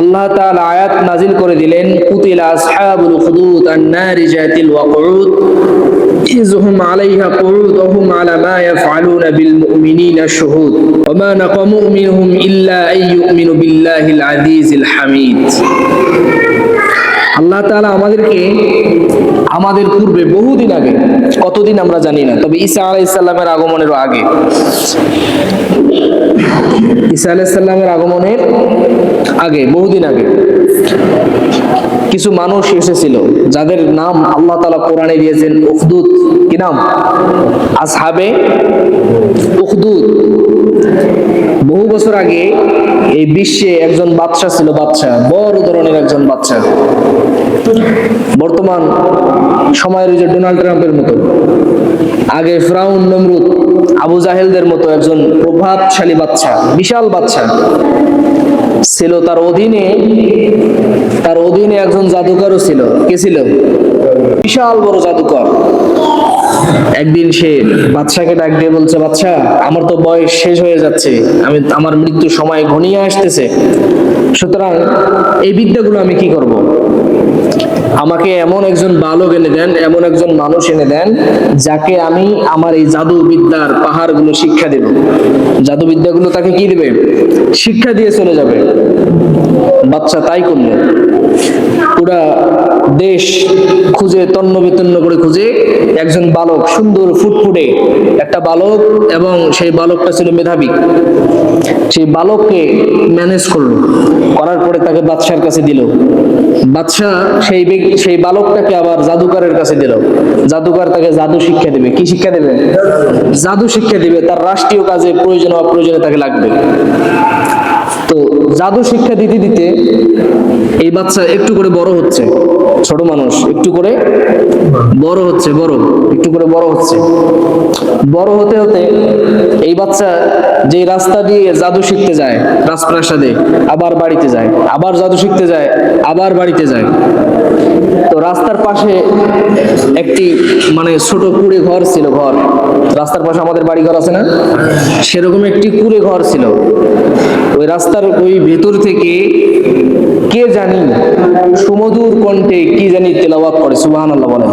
আল্লাহ তাআলা আয়াত নাজিল করে দিলেন, কুতিলা আসহাবুল উখদুদ আন-নারি জাতিল ওয়াকুদ ইযহুম আলাইহা কুউদ ওয়া হুম আলা মা ইয়াফআলুনা বিল মুমিনিনা শুহুদ ওয়া মা নাকামু মিনহুম ইল্লা আন ইউমিনু বিল্লাহিল আজিজিল হামিদ। আল্লাহ তাআলা আমাদেরকে আমাদের পূর্বে বহুদিন আগে, কতদিন আমরা জানি না, তবে ঈসা আলাইহিস সালামের আগমনেরও আগে, ঈসা আলাইহিস সালামের আগমনের আগে, বহুদিন আগে কিছু মানুষ এসেছিল যাদের নাম আল্লাহ তাআলা কোরআনে দিয়েছেন উখদুদ। কি নাম? আসহাবে উখদুদ। বহু বছর আগে এই বিশ্বে একজন বাদশা ছিল, বাদশা, বড় ধরনের একজন বাদশা, বর্তমান সময়ের যে ডোনাল্ড ট্রাম্পের মতো, আগে ফিরাউন, নমরুদ, আবু জাহেলদের মতো একজন প্রভাবশালী বাদশা, বিশাল বাদশা ছিল। তার অধীনে একজন জাদুকরও ছিল। কে ছিল? বিশাল বড় জাদুকর। একদিন সে বাদশাকে ডাক দিয়ে বলছে, বাদশা, আমার তো বয়স শেষ হয়ে যাচ্ছে, আমার মৃত্যুর সময় ঘনিয়ে আসতেছে, সুতরাং এই বিদ্যাগুলো আমি কি করব? আমাকে এমন একজন বালক এনে দেন, এমন একজন মানুষ এনে দেন যাকে আমি আমার এই জাদু বিদ্যার পাহাড়গুলো শিক্ষা দেব। জাদু বিদ্যাগুলো তাকে কি দেবে? শিক্ষা দিয়ে চলে যাবে। বাচ্চা তাই করলো। পুরা দেশ খুঁজে, তন্ন বিতন্ন করে খুঁজে একজন বালক, সুন্দর ফুটফুটে একটা বালক, এবং সেই বালকটা ছিল মেধাবী। সেই বালককে ম্যানেজ করলো, করার পরে তাকে বাদশার কাছে দিল। বাদশা সেই বালকটাকে আবার জাদুকরের কাছে দিল। জাদুকর তাকে জাদু শিক্ষা দেবে। কি শিক্ষা দেবে? জাদু শিক্ষা দিবে, তার রাষ্ট্রীয় কাজে প্রয়োজনে অপ্রয়োজনে তাকে লাগবে। তো জাদু শিক্ষা দিতে দিতে এই বাচ্চা একটু করে বড় হচ্ছে, ছোট মানুষ একটু করে বড় হচ্ছে, একটু করে বড় হচ্ছে। বড় হতে হতে এই বাচ্চা যে রাস্তা দিয়ে জাদু শিখতে যায়, রাজপ্রাসাদে, আবার বাড়িতে যায়, আবার জাদু শিখতে যায়, আবার বাড়িতে যায়। তো রাস্তার পাশে একটি ছোট কুড়ে ঘর ছিল। ঘর, রাস্তার পাশে আমাদের বাড়ি ঘর আছে না, সেরকম একটি কুড়ে ঘর ছিল। ওই রাস্তার ওই ভেতর থেকে কে জানি সুমধুর কণ্ঠে কি জানি তেলাওয়াত করে, সুবহানাল্লাহ বলেন।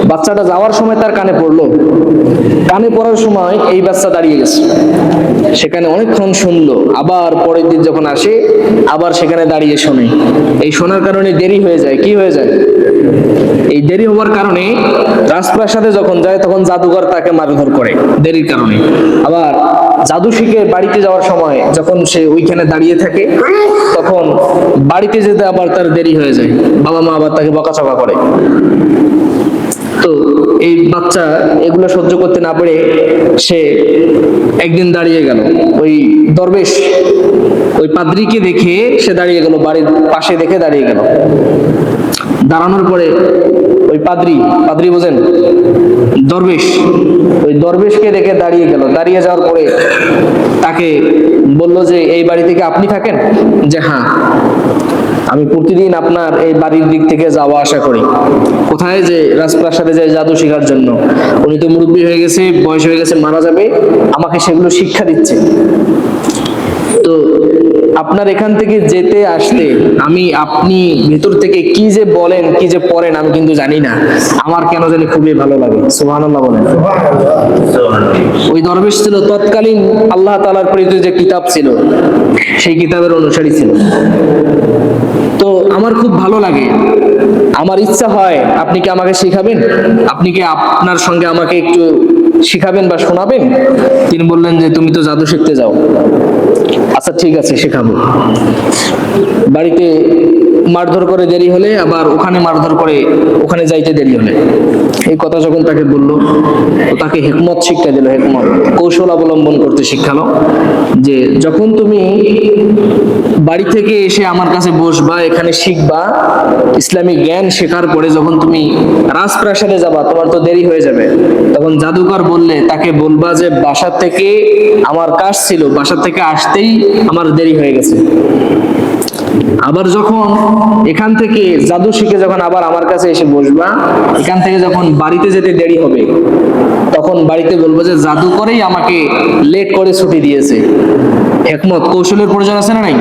বাচ্চাটা যাওয়ার সময় তার কানে পড়লো। কানে পড়ার সময় এই বাচ্চা দাঁড়িয়ে গেছে, সেখানে অনেকক্ষণ শুনলো। আবার পরের দিন যখন আসে, আবার সেখানে দাঁড়িয়ে শোনে। এই শোনার কারণে দেরি হয়ে যায়। কি হয়ে যায়? এই দেরি হওয়ার কারণে রাজপ্রাসাদে যখন যায় তখন জাদুঘর তাকে মারধর করে দেরির কারণে। আবার জাদু শিখে বাড়িতে যাওয়ার সময় যখন সে ওইখানে দাঁড়িয়ে থাকে, তখন বাড়িতে যেতে আবার তার দেরি হয়ে যায়। বাবা মা আবার তাকে বকাঝকা করে। তো এই বাচ্চা এগুলো সহ্য করতে না পেরে সে একদিন দাঁড়িয়ে গেল। ওই দরবেশ, ওই পাদ্রীকে দেখে সে দাঁড়িয়ে গেল, বাড়ির পাশে দেখে দাঁড়িয়ে গেল। দাঁড়ানোর পরে ওই পাদ্রী বোঝেন, দরবেশ, ওই দরবেশকে দেখে দাঁড়িয়ে গেল। দাঁড়িয়ে যাওয়ার পরে তাকে বলল যে, এই বাড়ি থেকে আপনি থাকেন? যে হ্যাঁ, আমি প্রতিদিন আপনার এই বাড়ির দিক থেকে যাওয়া আসা করি। কোথায়? যে রাজপ্রাসাদে যায় জাদু শেখার জন্য। উনি তো মুরব্বী হয়ে গেছে, বয়স হয়ে গেছে, মারা যাবে, আমাকে সেগুলো শিক্ষা দিচ্ছে। তো আপনার এখান থেকে যেতে আসতে আপনি ভেতর থেকে কি যে বলেন, কি যে পড়েন, আমি কিন্তু জানি না, আমার কেন জানি খুবই ভালো লাগে। সুবহানাল্লাহ বলেন। ওই দরবেশ ছিল তৎকালীন আল্লাহ তাআলার প্রেরিত যে কিতাব ছিল, সেই কিতাবের অনুসারী ছিল। তো আমার খুব ভালো লাগে, আমার ইচ্ছা হয়, আপনি কি আমাকে শিখাবেন? আপনি কি আপনার সঙ্গে আমাকে একটু শিখাবেন বা শোনাবেন? তিনি বললেন যে, তুমি তো জাদু শিখতে যাও, আচ্ছা ঠিক আছে, শেখাবো। বাড়িতে মারধর করে দেরি হলে, আবার ওখানে মারধর করে ওখানে যাইতে দেরি হলে। এই কথা যখন তাকে বললো, তো তাকে হিকমত শিক্ষা দিল, হিকমত, কৌশল অবলম্বন করতে শিখালো। যে যখন তুমি বাড়ি থেকে এসে আমার কাছে বসবা, এখানে শিখবা, ইসলামিক জ্ঞান শেখার পরে যখন তুমি রাজপ্রাসাদে যাবা, তোমার তো দেরি হয়ে যাবে। তখন জাদুকর বললে তাকে বলবা যে, বাসা থেকে আমার কাজ ছিল, বাসা থেকে আসতেই আমার দেরি হয়ে গেছে। আবার যখন এখান থেকে জাদু শিখে যখন আবার আমার কাছে এসে বসবা, এখান থেকে যখন বাড়িতে যেতে দেরি হবে, তখন বাড়িতে বলবো যে জাদু করেই আমাকে লেট করে ছুটি দিয়েছে। হিকমত, কৌশলের প্রয়োজন আছে না নাই?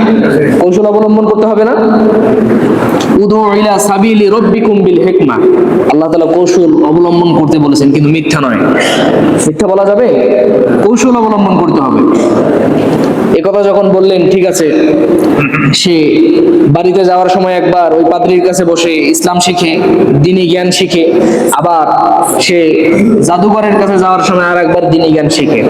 কৌশল অবলম্বন করতে হবে না? উদু ইলা সাবিলি রাব্বিকুম বিল হিকমা, আল্লাহ তাআলা কৌশল অবলম্বন করতে বলেছেন, কিন্তু মিথ্যা নয়। মিথ্যা বলা যাবে? কৌশল অবলম্বন করতে হবে। এই কথা যখন বললেন, ঠিক আছে, সে বাড়িতে যাওয়ার সময় একবার ওই পাদ্রীর কাছে বসে ইসলাম শিখে, দ্বীনি জ্ঞান শিখে, আবার সে জাদুঘরের কাছে যাওয়ার সময় আর একবার দ্বীনি জ্ঞান শিখে,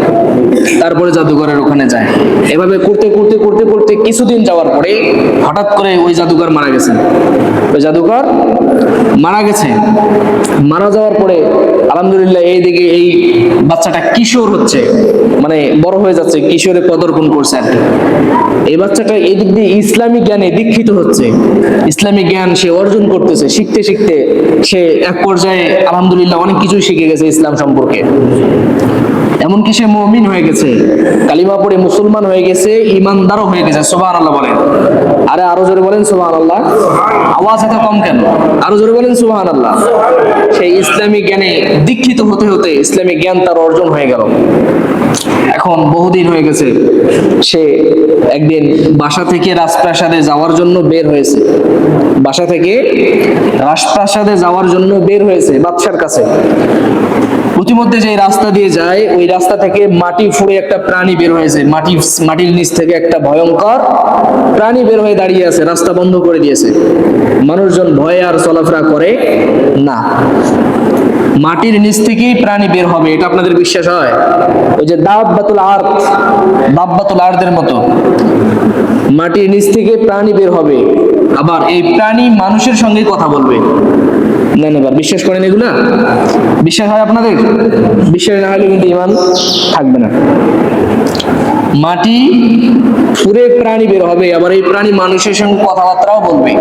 তারপরে জাদুঘরের ওখানে যায়। এভাবে করতে করতে করতে করতে কিছুদিন যাওয়ার পরে হঠাৎ করে ওই জাদুঘর মারা গেছে। ওই জাদুঘর মারা গেছে। মারা যাওয়ার পরে আলহামদুলিল্লাহ এইদিকে এই বাচ্চাটা কিশোর হচ্ছে, মানে বড় হয়ে যাচ্ছে, কিশোরে পদার্পণ করছে আর কি। এই বাচ্চাটা এদিক দিয়ে ইসলামিক জ্ঞানে দীক্ষিত হচ্ছে, ইসলামিক জ্ঞান সে অর্জন করতেছে। শিখতে শিখতে সে এক পর্যায়ে আলহামদুলিল্লাহ অনেক কিছুই শিখে গেছে ইসলাম সম্পর্কে। এমনকি সে মুমিন হয়ে গেছে, কালিমা পড়ে মুসলমান হয়ে গেছে, ইমানদারও হয়ে গেছে। সুবহানাল্লাহ বলেন। আরে আরো জোরে বলেন সুবহানাল্লাহ। আওয়াজ এত কম কেন? আরো জোরে বলেন সুবহানাল্লাহ। সেই ইসলামিক জ্ঞানে দীক্ষিত হতে হতে ইসলামিক জ্ঞান তার অর্জন হয়ে গেল। এখন বহুদিন হয়ে গেছে, সে একদিন বাসা থেকে রাজপ্রাসাদে যাওয়ার জন্য বের হয়েছে। বাসা থেকে রাজপ্রাসাদে যাওয়ার জন্য বের হয়েছে বাদশার কাছে। প্রতিমধ্যে যে রাস্তা দিয়ে যায়, ওই রাস্তা থেকে মাটি ফুঁড়ে একটা প্রাণী বের হয়েছে। মাটির নিচ থেকে একটা ভয়ঙ্কর প্রাণী বের হয়ে দাঁড়িয়ে আছে, রাস্তা বন্ধ করে দিয়েছে। মানুষজন ভয়ে আর চলাফেরা করে না। মাটির নিচ থেকেই প্রাণী বের হবে, এটা আপনাদের বিশ্বাস হয়? ওই যে দাব্বাতুল আরদের মতো মাটির নিচ থেকে প্রাণী বের হবে, আবার এই প্রাণী মানুষের সঙ্গে কথা বলবে। না না, বিশ্বাস করেন এগুলা? বিশ্বাস হয় আপনাদের? বিশ্বাস না হলে কিন্তু ঈমান থাকবে না। মাটি পুরে প্রাণী বের হবে, আবার এই প্রাণী মানুষের সঙ্গে কথাবার্তাও বলবে।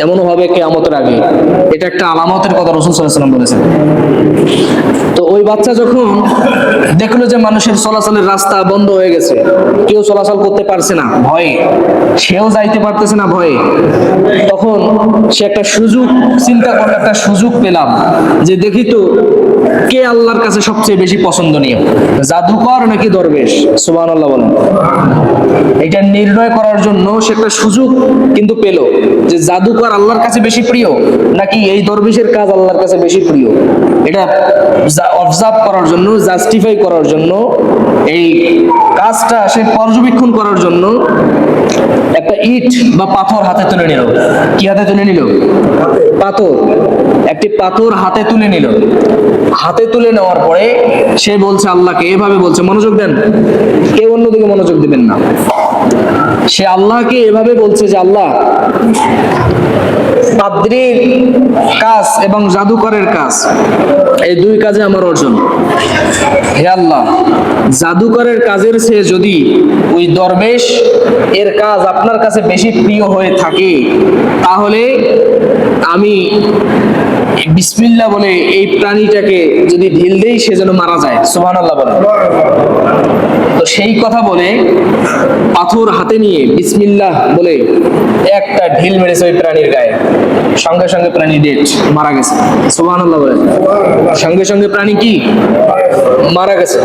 এমনও হবে কিয়ামতের আগে। এটা একটা আলামতের কথা রাসূল সাল্লাল্লাহু আলাইহি ওয়াসাল্লাম বলেছেন। তো ওই বাচ্চা যখন দেখলো যে মানুষের চলাচলের রাস্তা বন্ধ হয়ে গেছে, কেউ চলাচল করতে পারছে না ভয়ে, সেও যাইতে পারতেছে না ভয়ে, তখন সে একটা সুযোগ চিন্তা করলো, একটা সুযোগ পেলাম যে দেখি তো কে আল্লাহর কাছে সবচেয়ে বেশি পছন্দনীয়, জাদুকর নাকি দরবেশ। সুবহানাল্লাহ বলেন। এটা নির্ণয় করার জন্য সে একটা সুযোগ কিন্তু পেল যে জাদুকর আল্লাহর কাছে বেশি প্রিয় নাকি এই দরবেশের কাজ আল্লাহর কাছে বেশি প্রিয়। এটা অবজার্ভ করার জন্য, জাস্টিফাই করার জন্য, এই কাজটা সে পর্যবেক্ষণ করার জন্য একটা ইট বা পাথর হাতে তুলে নিল। কি হাতে তুলে নিল? পাথর। একটি পাথর হাতে তুলে নিল। হাতে তুলে নেওয়ার পরে সে বলছে আল্লাহকে, এভাবে বলছে, মনোযোগ দেন, কেউ অন্যদিকে মনোযোগ দিবেন না। সে আল্লাহকে এভাবে বলছে যে আল্লাহ, পাদ্রীর কাজ এবং জাদুকরের কাজ, এই দুই কাজে আমার অর্জন। হে আল্লাহ, জাদুকরের কাজের চেয়ে যদি ওই দরবেশ এর কাজ আপনার কাছে বেশি প্রিয় হয়ে থাকে, তাহলে আমি বিসমিল্লাহ বলে এই প্রাণীটাকে যদি ঢিল দেই সে যেন মারা যায়। সুবহানাল্লাহ বলে। তো সেই কথা বলে পাথর হাতে নিয়ে বিসমিল্লাহ বলে একটা ঢিল মেরেছে ওই প্রাণীর গায়ে। সঙ্গে সঙ্গে প্রাণী ডেড, মারা গেছে। সুবহানাল্লাহ বলে। সঙ্গে সঙ্গে প্রাণী কি? মারা গেছে।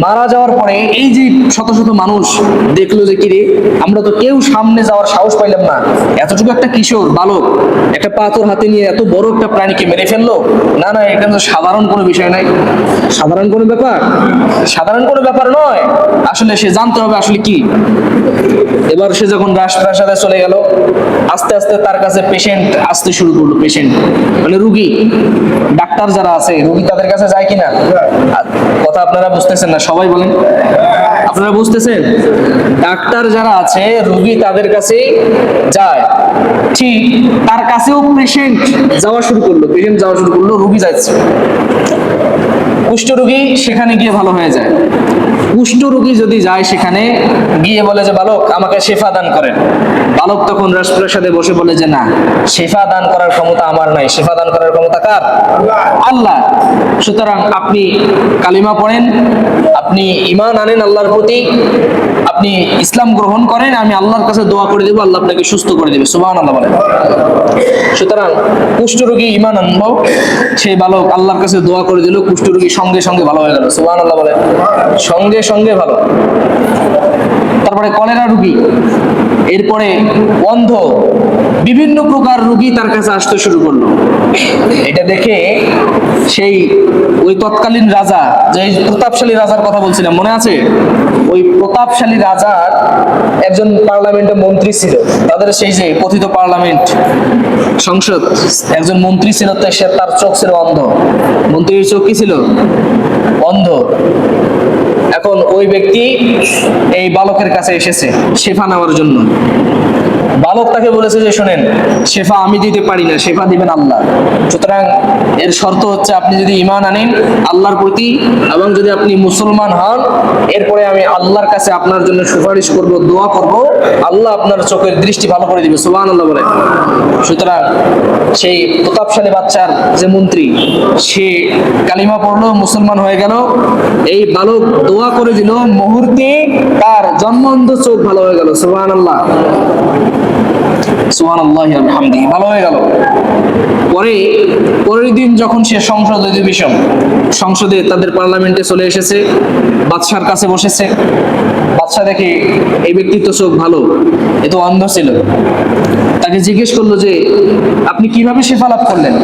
মারা যাওয়ার পরে এই যে শত শত মানুষ দেখলো যে কিরে, আমরা তো কেউ সামনে যাওয়ার সাহস পাইলাম না, এতটুকু একটা কিশোর বালক একটা পাথর হাতে নিয়ে এত বড় একটা প্রাণীকে মেরে ফেললো। না না, এটা তো সাধারণ কোনো বিষয় নাই, সাধারণ কোনো ব্যাপার, সাধারণ কোনো ব্যাপার নয়। আসলে সে জানতে হবে আসলে কি। এবার সে যখন রাজপ্রাসাদে চলে গেল, আস্তে আস্তে তার কাছে পেশেন্ট আসতে শুরু করলো। পেশেন্ট মানে রুগী, ডাক্তার যারা আছে, রুগী তাদের কাছে যায় কিনা? কথা আপনারা বুঝতেছেন না, সবাই বলেন, আপনারা বুঝতেছেন? ডাক্তার যারা আছে, রুগী তাদের কাছে যায়, ঠিক তার কাছেও পেশেন্ট যাওয়া শুরু করলো। পেশেন্ট যাওয়া শুরু করলো, রুগী যাচ্ছে। কুষ্ঠ রোগী সেখানে গিয়ে ভালো হয়ে যায়, কুষ্ঠ রোগী যদি যায় সেখানে গিয়ে বলে যে বালক আমাকে শেফা দান করেন, বালক তখন রাজপ্রাসাদে বসে বলে যে না, শেফা দান করার ক্ষমতা আমার নাই, শেফা দান করার ক্ষমতা কার? আল্লাহ। সুতরাং আপনি কালিমা পড়েন, আপনি ঈমান আনেন আল্লাহর প্রতি, আপনি ইসলাম গ্রহণ করেন, আমি আল্লাহর কাছে দোয়া করে দেব, আল্লাহ আপনাকে সুস্থ করে দেবে। সুবহানাল্লাহ বলেন। সুতরাং কুষ্ঠরোগী ঈমান আনলো, সেই বালক আল্লাহর কাছে দোয়া করে দিল, কুষ্ঠরোগী সঙ্গে সঙ্গে ভালো হয়ে গেল। সুবহানাল্লাহ বলেন। সঙ্গে সঙ্গে ভালো। তারপরে কলেরা রোগী, এরপরে অন্ধ, বিভিন্ন প্রকার রোগী তার কাছে আসতে শুরু করলো। এটা দেখে সেই ওই তৎকালীন রাজা, যে প্রতাপশালী রাজার কথা বলছিলাম মনে আছে, ওই প্রতাপশালী রাজার একজন পার্লামেন্টে মন্ত্রী ছিল, তাদের সেই যে কথিত পার্লামেন্ট সংসদ, একজন মন্ত্রী ছিল, তার চোখ ছিল অন্ধ। মন্ত্রীর চোখ কি ছিল? অন্ধ। এখন ওই ব্যক্তি এই বালকের কাছে এসেছে শেফা নেওয়ার জন্য। বালক তাকে বলেছে যে শোনেন, শেফা আমি দিতে পারি না, শেফা দিবেন আল্লাহ। সুতরাং এর শর্ত হচ্ছে আপনি যদি ঈমান আনেন আল্লাহর প্রতি এবং যদি আপনি মুসলমান হন, এরপরে আমি আল্লাহর কাছে আপনার জন্য সুপারিশ করব, দোয়া করব, আল্লাহ আপনার চোখের দৃষ্টি ভালো করে দিবে। সুবহানাল্লাহ বলে। সুতরাং সেই প্রতাপশালী বাচ্চার যে মন্ত্রী, সে কালিমা পড়লো, মুসলমান হয়ে গেল। এই বালক দোয়া করে দিল, মুহূর্তে তার জন্মন্ধ চোখ ভালো হয়ে গেল। সুবহানাল্লাহ, সুবহানাল্লাহি ওয়া বিহামদিহি, ভালো হয়ে গেল। পরের দিন যখন সে সংসদ অধিবেশন, সংসদে তাদের পার্লামেন্টে চলে এসেছে, বাদশার কাছে বসেছে। বাদশা দেখে এই ব্যক্তির তো চোখ ভালো, এ তো অন্ধ ছিল। তাকে জিজ্ঞেস করলো যে আপনি কিভাবে শেফা লাভ করলেন,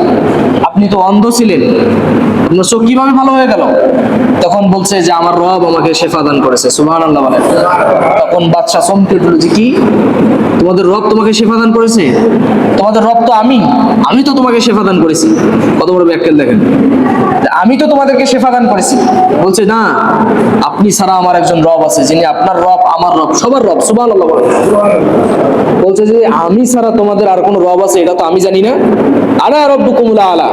আপনি তো অন্ধ ছিলেন, আপনার চোখ কিভাবে ভালো হয়ে গেল? তখন বলছে যে আমার রব আমাকে শেফা দান করেছে। সুবহানাল্লাহ বলেন। তখন বাদশা চমকে উঠল যে কি, তোমাদের রব তোমাকে শেফা দান করেছে? তোমাদের রব তো আমি তো তোমাকে শেফা দান করেছি। কত বড় ব্যাখ্যা দেখেন, আমি তো তোমাদেরকে শেফা দান করেছি। বলছে না, আপনি ছাড়া আমার একজন রব আছে, যিনি আপনার রব, আমার রব, সবার রব। সুবহানাল্লাহ বলেন। বলছে যে আমি ছাড়া তোমাদের আর কোনো রব আছে এটা তো আমি জানি না। আনা রব্বুকুমুল আলা।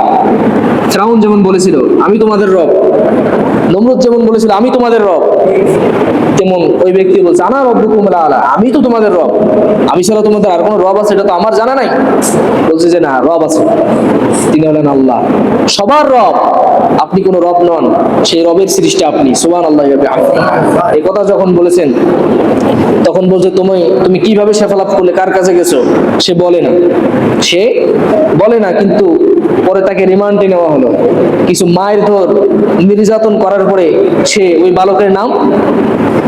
ফিরআউন যেমন বলেছিল আমি তোমাদের রব, নমরুদ যেমন বলেছিল আমি তোমাদের রব, তেমন ওই ব্যক্তি বলছে আনা রব্বুকুমুল আলা, আমি তো তোমাদের রব, আমি ছাড়া তোমাদের আর কোনো রব আছে এটা তো আমার জানা নাই। বলছে যে না, রব আছে, তিনি হলেন আল্লাহ, সবার রব, আপনি কোনো রব নন, সেই রবের সৃষ্টি আপনি। সুবহানাল্লাহ। এই কথা যখন বলেছেন তখন বলছে তুমি কিভাবে শেফা লাভ করলে, কার কাছে গেছো? সে বলে না, কিন্তু পরে তাকে রিমান্ডে নেওয়া হলো। কিছু মায়ের ধর নির্যাতন করার পরে সে ওই বালকের নাম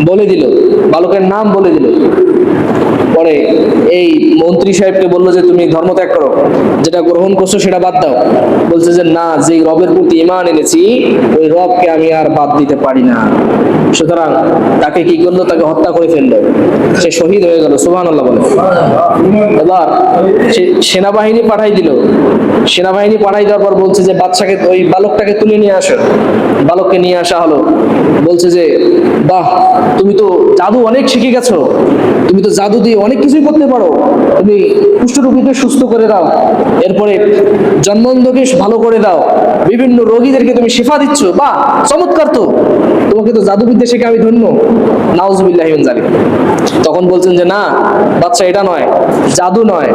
বলে দিল, পরে এই মন্ত্রী সাহেবকে বললো যে তুমি ধর্ম ত্যাগ করো, যেটা গ্রহণ করছো সেটা বাদ দাও। বলছে যে না, যে রবের প্রতি ঈমান এনেছি ওই রবকে আমি আর বাদ দিতে পারি না। সুতরাং তাকে কি করলো, তাকে হত্যা করে ফেললো, সে শহীদ হয়ে গেল। সুবহানাল্লাহ বলে। এবার সেনাবাহিনী পাঠাই দিল। সেনাবাহিনী পাঠাই দেওয়ার পর বলছে যে বাদশাকে, ওই বালকটাকে তুলে নিয়ে আসো। বালককে নিয়ে আসা হলো। বলছে যে বাহ, তুমি তো জাদু অনেক শিখে গেছো, তুমি তো জাদু দিয়ে অনেক কিছুই করতে পারো, তুমি কুষ্ঠরোগীকে সুস্থ করে দাও, এরপরে জন্মন্ধকে ভালো করে দাও, বিভিন্ন রোগীদেরকে তুমি শিফা দিচ্ছ, বাহ চমৎকার, তো তোমাকে তো জাদুবিদ্যা শিখে আমি ধন্য। নাউজুবিল্লাহি মিন যালিক। তখন বলছেন যে না বাচ্চা, এটা নয়, জাদু নয়,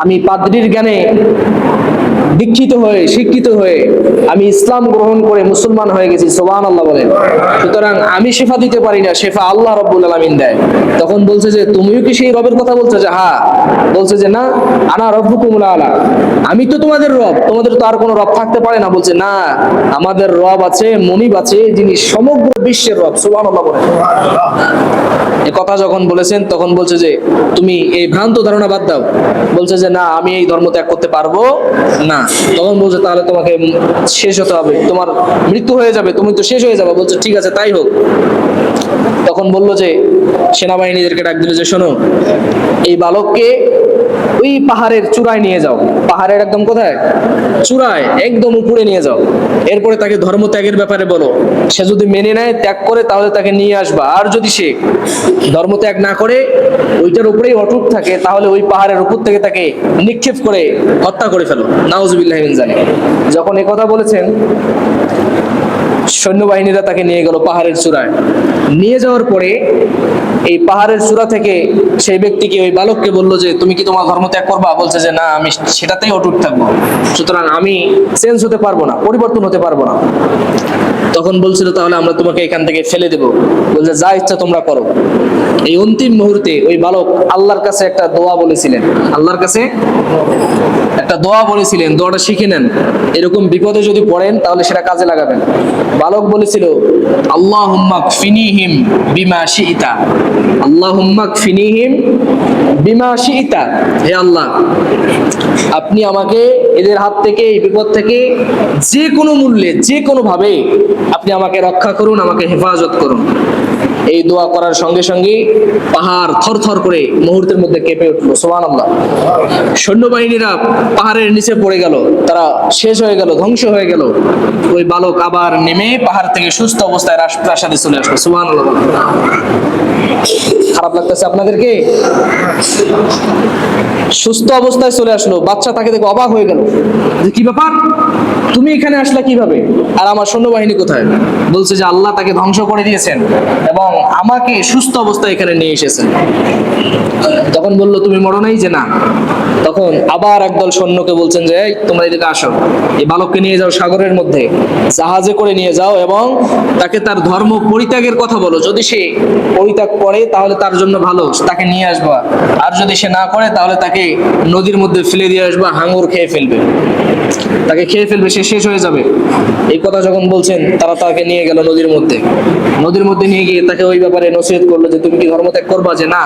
আমি পাদ্রীর জ্ঞানে দীক্ষিত হয়ে, শিক্ষিত হয়ে আমি ইসলাম গ্রহণ করে মুসলমান হয়ে গেছি। সুবহানাল্লাহ বলেন। সুতরাং আমি শেফা দিতে পারি না, শেফা আল্লাহ রাব্বুল আলামিন দেয়। তখন বলছে যে তুমিও কি সেই রবের কথা বলছো? যে হ্যাঁ। বলছে যে না, আনা রব্বুকুমুল আলা, আমি তো তোমাদের রব, তোমাদের তো আর কোনো রব থাকতে পারে না। বলছে না, আমাদের রব আছে, মুনিব আছে, যিনি সমগ্র বিশ্বের রব। সুবহানাল্লাহ বলেন। এই কথা যখন বলেছেন তখন বলছে যে তুমি এই ভ্রান্ত ধারণা বাদ দাও। বলছে যে না, আমি এই ধর্ম ত্যাগ করতে পারবো না। তখন বলছে তাহলে তোমাকে শেষ হতে হবে, তোমার মৃত্যু হয়ে যাবে, তুমি তো শেষ হয়ে যাবে। বলছে ঠিক আছে, তাই হোক। তখন বললো যে সেনাবাহিনীদেরকে ডাক দিল যে শোনো, এই বালককে ওই পাহাড়ের চূড়ায় নিয়ে যাও, পাহাড়ের একদম কোথায়, চূড়ায়, একদম উপরে নিয়ে যাও। এরপরে তাকে ধর্ম ত্যাগের ব্যাপারে বলো, সে যদি মেনে নেয়, ত্যাগ করে, তাহলে তাকে নিয়ে আসবা। আর যদি সে ধর্ম ত্যাগ না করে, ওইটার উপরেই অটুট থাকে, তাহলে ওই পাহাড়ের উপর থেকে তাকে নিক্ষেপ করে হত্যা করে ফেলো। নাউজুবিল্লাহি মিন যালিক। যখন এই কথা বলেছেন সৈন্যবাহিনীরা তাকে নিয়ে গেল পাহাড়ের চূড়ায়। নিয়ে যাওয়ার পরে এই পাহাড়ের চূড়া থেকে সেই ব্যক্তিকে, ওই বালককে বলল যে তুমি কি তোমার ধর্ম ত্যাগ করবা? বলছে যে না, আমি সেটাতেই অটুট থাকবো, সুতরাং আমি চেঞ্জ হতে পারবো না, পরিবর্তন হতে পারবো না। তখন বলছিল তাহলে আমরা তোমাকে এখান থেকে ফেলে দেব। বলছে যা ইচ্ছা তোমরা করো। এই অন্তিম মুহূর্তে ওই বালক আল্লাহর কাছে একটা দোয়া বলেছিলেন, আল্লাহর কাছে একটা দোয়া বলেছিলেন, দোয়াটা শিখে নেন, এরকম বিপদে যদি পড়েন তাহলে সেটা কাজে লাগাবেন। বালক বলেছিল আল্লাহুম্মা কফিনিহিম বিমা শিইতা, আল্লাহুম্মা কফিনিহিম বিমা শিইতা, হে আল্লাহ আপনি আমাকে এদের হাত থেকে, এই বিপদ থেকে যে কোনো মূল্যে, যে কোনো ভাবে আপনি আমাকে রক্ষা করুন, আমাকে হেফাজত করুন। এই দোয়া করার সঙ্গে সঙ্গে পাহাড় থরথর করে মুহূর্তের মধ্যে কেঁপে উঠলো। সুবহানাল্লাহ। সৈন্যবাহিনীরা পাহাড়ের নিচে পড়ে গেল, তারা শেষ হয়ে গেল, ধ্বংস হয়ে গেল। ওই বালক আবার নেমে পাহাড় থেকে সুস্থ অবস্থায় রাজপ্রাসাদে চলে আসলো। সুবহানাল্লাহ। খারাপ লাগতেছে আপনাদেরকে? সুস্থ অবস্থায় চলে আসলো, বাচ্চা তাকে দেখে অবাক হয়ে গেল যে কি ব্যাপার, তুমি এখানে আসলা কিভাবে, আর আমার সৈন্যবাহিনী কোথায়? বলছে যে আল্লাহ তাকে ধ্বংস করে দিয়েছেন এবং আমাকে সুস্থ অবস্থায় এখানে নিয়ে এসেছেন। তখন বললো তুমি মরো নাই? যে না। তখন আবার একদল সৈন্যকে বলছেন যে এই তোমরা এদিকে আসো, এই বালককে নিয়ে যাও সাগরের মধ্যে, জাহাজে করে নিয়ে যাও এবং তাকে তার ধর্ম পরিত্যাগের কথা বলো। যদি সে পরিত্যাগ করে তাহলে তার জন্য ভালো, তাকে নিয়ে আসবা, আর যদি সে না করে তাহলে তাকে নদীর মধ্যে ফেলে দিয়ে আসবা, হাঙর খেয়ে ফেলবে, তাকে খেয়ে ফেলবে, সে শেষ হয়ে যাবে। এই কথা যখন বলছেন তারা তাকে নিয়ে গেল নদীর মধ্যে। নদীর মধ্যে নিয়ে গিয়ে তাকে ওই ব্যাপারে নসিহত করলো যে তুমি কি ধর্ম ত্যাগ করবা? যে না,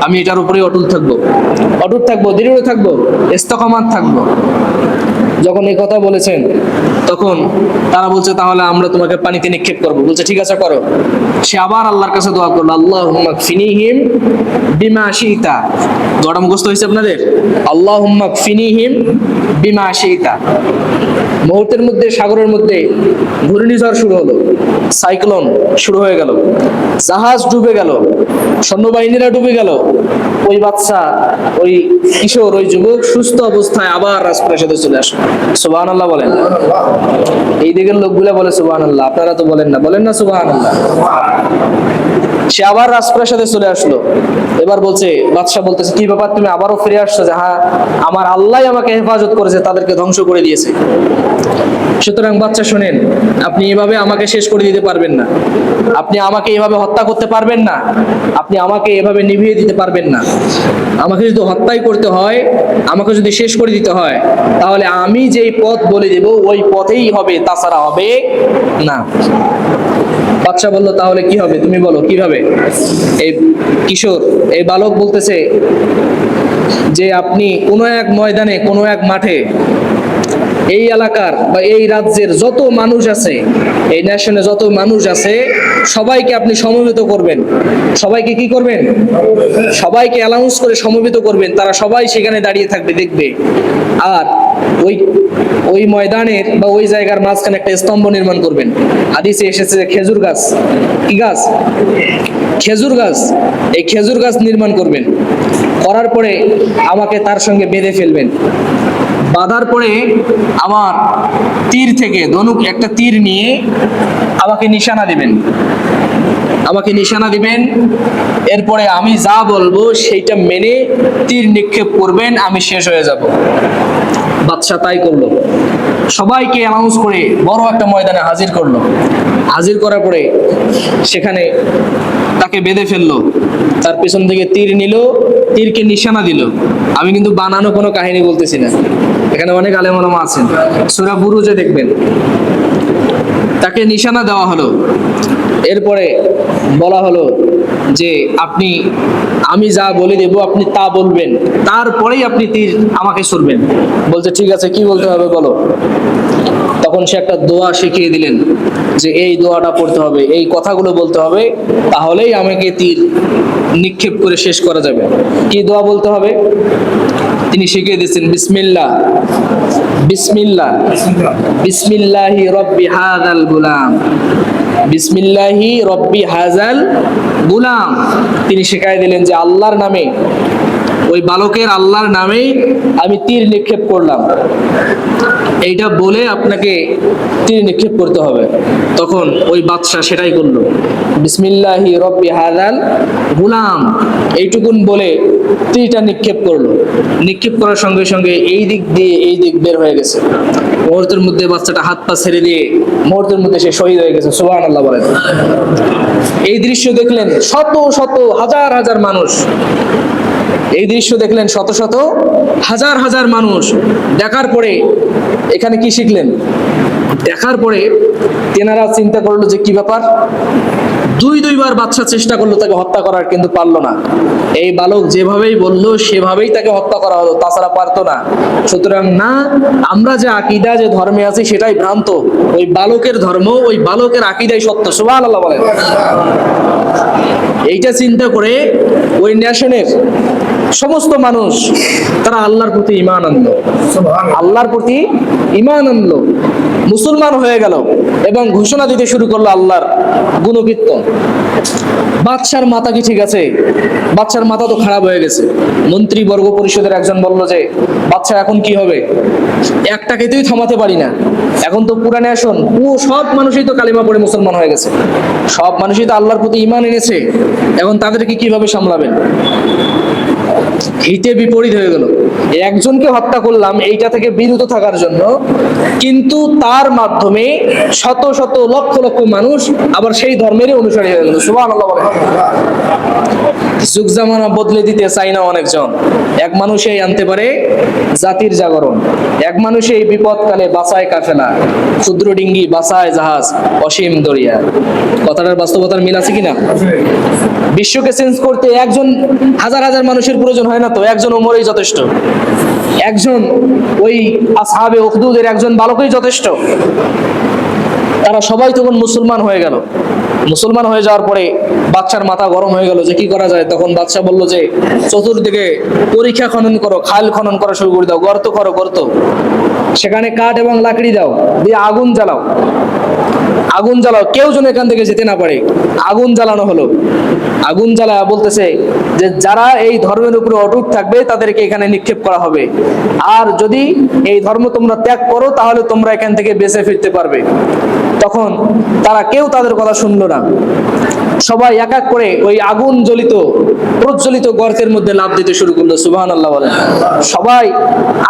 আমি এটার উপরেই অটুট থাকবো, অটুট থাকবো, দৃঢ় থাকবো, ইস্তেকামাত থাকবো। যখন এই কথা বলেছেন তখন তারা বলছে তাহলে আমরা তোমাকে পানিতে নিক্ষেপ করবো। বলছে ঠিক আছে করো। সে আবার আল্লাহর কাছে দোয়া করলো আল্লাহুম্মা কফিনিহিম বিমা শিইতা। দোয়াটা মুখস্থ হয়েছে আপনাদের? আল্লাহুম্মা কফিনিহিম বিমা শিইতা। মুহূর্তের মধ্যে সাগরের মধ্যে ঘূর্ণিঝড় শুরু হলো, সাইক্লোন শুরু হয়ে গেল, জাহাজ ডুবে গেল, সৈন্যবাহিনীরা ডুবে গেল। ওই বাচ্চা, ওই কিশোর, ওই যুবক সুস্থ অবস্থায় আবার রাজপ্রাসাদে চলে আসলো। সুবহানাল্লাহ বলেন। এই দিকের লোকগুলা বলে সুবহানাল্লাহ, আপনারা তো বলেন না, বলেন না সুবহানাল্লাহ। সে আবার রাজপ্রাসাদে চলে আসলো। এবার বলছে, বাদশা বলতেছে কি ব্যাপার, তুমি আবারও ফিরে আসছো? যে হ্যাঁ, আমার আল্লাহ আমাকে হেফাজত করেছে, তাদেরকে ধ্বংস করে দিয়েছে। সুতরাং বাচ্চা শোনেন, আপনি এভাবে আমাকে শেষ করে দিতে পারবেন না, আপনি আমাকে এভাবে হত্যা করতে পারবেন না, আপনি আমাকে এভাবে নিভিয়ে দিতে পারবেন না। আমাকে যদি হত্যাই করতে হয়, আমাকে যদি শেষ করে দিতে হয়, তাহলে আমি যেই পথ বলে দেব ওই পথেই হবে, তাছাড়া হবে না। বাদশা বলল তাহলে কি হবে, তুমি বলো কিভাবে? এই কিশোর, এই বালক বলতেছে যে আপনি কোনো এক ময়দানে, কোনো এক মাঠে এই এলাকার বা এই রাজ্যের যত মানুষ আছে, এই ন্যাশনে যত মানুষ আছে, সবাইকে আপনি সমবেত করবেন। সবাইকে কি করবেন? সবাইকে অ্যানাউন্স করে সমবেত করবেন, তারা সবাই সেখানে দাঁড়িয়ে থাকবে, দেখবে। আর ওই ময়দানের বা ওই জায়গার মাঝখানে একটা স্তম্ভ নির্মাণ করবেন। হাদিসে এসেছে খেজুর গাছ, কি গাছ? খেজুর গাছ। এই খেজুর গাছ নির্মাণ করবেন, করার পরে আমাকে তার সঙ্গে বেঁধে ফেলবেন। বাঁধার পরে আমার তীর থেকে, ধনুক একটা তীর নিয়ে আমাকে নিশানা দিবেন, আমাকে নিশানা দিবেন। এরপরে আমি যা বলবো সেইটা মেনে তীর নিক্ষেপ করবেন, আমি শেষ হয়ে যাব। বাদশা তাই করলো, সবাইকে অ্যানাউন্স করে বড় একটা ময়দানে হাজির করলো। হাজির করার পরে সেখানে তাকে বেঁধে ফেললো, তার পেছন থেকে তীর নিল, তীরকে নিশানা দিল। আমি কিন্তু বানানো কোনো কাহিনী বলতেছি না, এখানে অনেক আলেম ওলামা আছেন, সূরা বুরুজে দেখবেন। তাকে নিশানা দেওয়া হলো, এরপরে বলা হলো যে আপনি, আমি যা বলে দেব আপনি তা বলবেন, তারপরেই আপনি তীর আমাকে ছুড়বেন। বলছে ঠিক আছে, কি বলতে হবে বলো। তখন সে একটা দোয়া শিখিয়ে দিলেন যে এই দোয়াটা পড়তে হবে, এই কথাগুলো বলতে হবে, তাহলেই আমাকে তীর নিক্ষেপ করে শেষ করা যাবে। কি দোয়া বলতে হবে তিনি শিখিয়ে দিয়েছেন, বিসমিল্লাহ বিসমিল্লাহ বিসমিল্লাহি রব্বি হাযাল গুলাম, বিসমিল্লাহি রব্বি হাযাল গুলাম। তিনি শিখিয়ে দিলেন যে আল্লাহর নামে ওই বালকের আল্লাহর নামেই আমি তীর নিক্ষেপ করলাম, এইটা বলে আপনাকে তীর নিক্ষেপ করতে হবে। তখন ওই বাদশা সেটাই করলো, বিসমিল্লাহি রব্বি হাযাল গুলাম, এইটুকুন বলে তীরটা নিক্ষেপ করলো। নিক্ষেপ করার সঙ্গে সঙ্গে এই দিক দিয়ে এই দিক বের হয়ে গেছে। মুহূর্তের মধ্যে বাচ্চাটা হাত পা ছেড়ে দিয়ে মুহূর্তের মধ্যে সে শহীদ হয়ে গেছে। সুবহানাল্লাহ বলেন। এই দৃশ্য দেখলেন শত শত হাজার হাজার মানুষ, এই দৃশ্য দেখলেন শত শত হাজার হাজার মানুষ। দেখার পরে এখানে কি শিখলেন? দেখার পরে তেনারা চিন্তা করলো যে কি ব্যাপার, দুইবার বাচ্চা চেষ্টা করলো তাকে হত্যা করার, কিন্তু পারলো না। এই বালক যেভাবেই বললো সেভাবেই তাকে হত্যা করা হলো, তাছাড়া পারতো না। সুতরাং না, আমরা যে আকীদা যে ধর্মে আছি সেটাই ভ্রান্ত, ওই বালকের ধর্ম, ওই বালকের আকীদাই সত্য। সুবহানাল্লাহ বলেন। এইটা চিন্তা করে ওই নেশনের সমস্ত মানুষ তারা আল্লাহর প্রতি ঈমান আনলো, আল্লাহর প্রতি ঈমান আনলো, মুসলমান হয়ে গেল এবং ঘোষণা দিতে শুরু করলো আল্লাহর গুণকীর্তন। বাদশার মাথা কি ঠিক আছে? বাদশার মাথা তো খারাপ হয়ে গেছে। মন্ত্রী বর্গ পরিষদের একজন বলল যে বাদশা এখন কি হবে, একটাকে তুই থামাতে পারি না, এখন তো পুরা নেশন সব মানুষই তো কালিমা পড়ে মুসলমান হয়ে গেছে, সব মানুষই তো আল্লাহর প্রতি ঈমান এনেছে, এখন তাদেরকে কিভাবে সামলাবেন? হিতে বিপরীত হয়ে গেল। একজনকে হত্যা করলাম এইটা থেকে বিরত থাকার জন্য, কিন্তু তার মাধ্যমে শত শত লক্ষ লক্ষ মানুষ আবার সেই ধর্মেরই অনুসারী হয়ে গেল। সুবহানাল্লাহ বলেন। যুগ জামানা বদলে দিতে চাই না অনেকজন, এক মানুষই আনতে পারে জাতির জাগরণ, এক মানুষই বিপদকালে বাঁচায় কাফেলা, ক্ষুদ্র ডিঙ্গি বাঁচায় জাহাজ, অসীম দরিয়া। কথাটার বাস্তবতার মিল আছে কিনা? বিশ্বকে চেঞ্জ করতে একজন হাজার হাজার মানুষের প্রয়োজন হয় না তো, একজন ওমরই যথেষ্ট, একজন ওই আসহাবে উখদুদের একজন বালকই যথেষ্ট। তারা সবাই তখন মুসলমান হয়ে গেল। মুসলমান হয়ে যাওয়ার পরে বাদশার মাথা গরম হয়ে গেল যে কি করা যায়। তখন বাদশা বলল যে চতুর্দিকে পরীক্ষা খনন করো, খাল খনন করা শুরু করে দাও, গর্ত করো, গর্ত, সেখানে কাঠ এবং লাকড়ি দাও, দিয়ে আগুন জ্বালাও, আগুন জ্বালাও, কেউ যেন এখান থেকে যেতে না পারে। আগুন জ্বালানো হলো। আগুন জ্বালায় বলতেছে যে যারা এই ধর্মের উপরে অটুট থাকবে তাদেরকে এখানে নিক্ষেপ করা হবে, আর যদি এই ধর্ম তোমরা ত্যাগ করো তাহলে তোমরা এখান থেকে বেঁচে ফিরতে পারবে। তখন তারা কেউ তাদের কথা শুনলো না, সবাই এক এক করে ওই আগুন জ্বলিত প্রজ্বলিত গর্তের মধ্যে লাফ দিতে শুরু করলো। সুবহানাল্লাহ বলেন। সবাই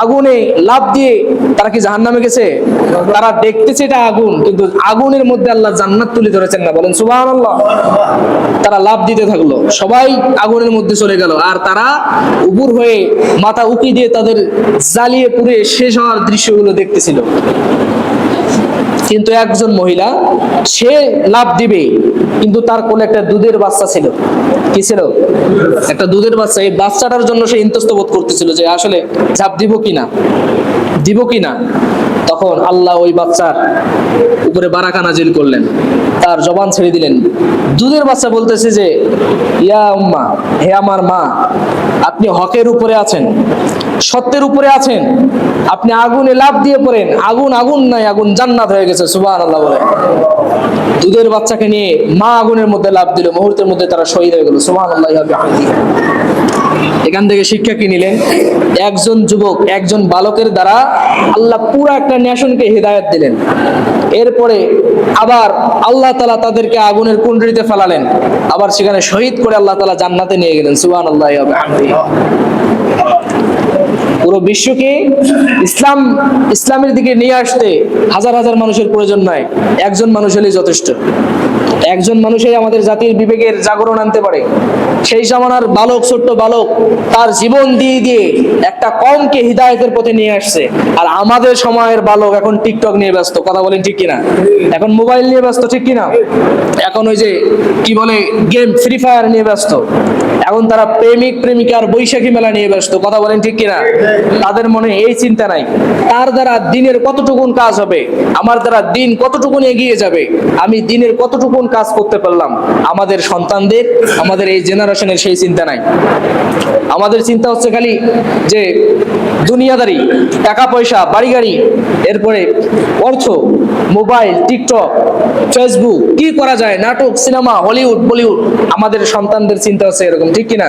আগুনে লাফ দিয়ে তারা কি জাহান্নামে গেছে? তারা দেখতেছে এটা আগুন, কিন্তু আগুনের মধ্যে আল্লাহ জান্নাত তুলে ধরেছেন না, বলেন সুবহানাল্লাহ। তারা লাফ দিতে থাকলো, সবাই আগুনের মধ্যে চলে গেল, আর তারা উপুর হয়ে মাথা উকি দিয়ে তাদের জ্বালিয়ে পুড়ে শেষ হওয়ার দৃশ্যগুলো দেখতেছিল। কিন্তু একজন মহিলা, সে লাফ দিবে, কিন্তু তার কোলে একটা দুধের বাচ্চা ছিল। কি ছিল? একটা দুধের বাচ্চা। এই বাচ্চাটার জন্য সে ইন্তস্ত বোধ করতেছিল যে আসলে ঝাঁপ দিব কিনা, দিব কিনা। তখন আল্লাহ ওই বাচ্চার উপরে বারাকা নাজিল করলেন, তার জবান ছেড়ে দিলেন। দুধের বাচ্চা বলতেছে যে ইয়া উম্মা, হে আমার মা, আপনি হকের উপরে আছেন, সত্যের উপরে আছেন, আপনি আগুনে লাফ দিয়ে পড়েন, আগুন আগুন নাই, আগুন জান্নাত হয়ে গেছে। সুবহানাল্লাহ বলে। দুধের বাচ্চাকে নিয়ে মা আগুনের মধ্যে লাফ দিল, মুহূর্তের মধ্যে তারা শহীদ হয়ে গেল। সুবহানাল্লাহ। এখান থেকে শিক্ষা কি নিলেন? একজন যুবক, একজন বালকের দ্বারা আল্লাহ পুরো একটা নেশনকে হিদায়াত দিলেন। এরপরে আবার আল্লাহ তাআলা তাদেরকে আগুনের কুণ্ডলিতে ফেলালেন, আবার সেখানে শহীদ করে আল্লাহ তাআলা জান্নাতে নিয়ে গেলেন। সুবহানাল্লাহ। পুরো বিশ্বকে ইসলামের দিকে নিয়ে আসতে হাজার হাজার মানুষের প্রয়োজন নয়, একজন মানুষ হলেই যথেষ্ট। একজন মানুষই আমাদের জাতির বিবেকের জাগরণ আনতে পারে। সেই জামানার বালক, ছোট্ট বালক, তার জীবন দিয়ে দিয়ে একটা কমকে হিদায়াতের পথে নিয়ে আসছে। আর আমাদের সময়ের বালক এখন টিকটক নিয়ে ব্যস্ত। কথা বলেন ঠিক কিনা? এখন মোবাইল নিয়ে ব্যস্ত, ঠিক কিনা? এখন ওই যে কি বলে গেম, ফ্রি ফায়ার নিয়ে ব্যস্ত। এখন তারা প্রেমিক প্রেমিকার বৈশাখী মেলা নিয়ে ব্যস্ত। কথা বলেন ঠিক কিনা? তাদের মনে এই চিন্তা নাই তার দ্বারা দিনের কতটুকুন কাজ হবে, আমার দ্বারা দিন কতটুকুন এগিয়ে যাবে, আমি দিনের কতটুকুন কাজ করতে পারলাম। আমাদের সন্তানদের, আমাদের এই জেনারেশনের সেই চিন্তা নাই। আমাদের চিন্তা হচ্ছে খালি যে দুনিয়াদারি, টাকা পয়সা, বাড়ি গাড়ি, এরপরে অর্থ, মোবাইল, টিকটক, ফেসবুক, কি করা যায়, নাটক, সিনেমা, হলিউড, বলিউড। আমাদের সন্তানদের চিন্তা হচ্ছে এরকম, ঠিক কিনা?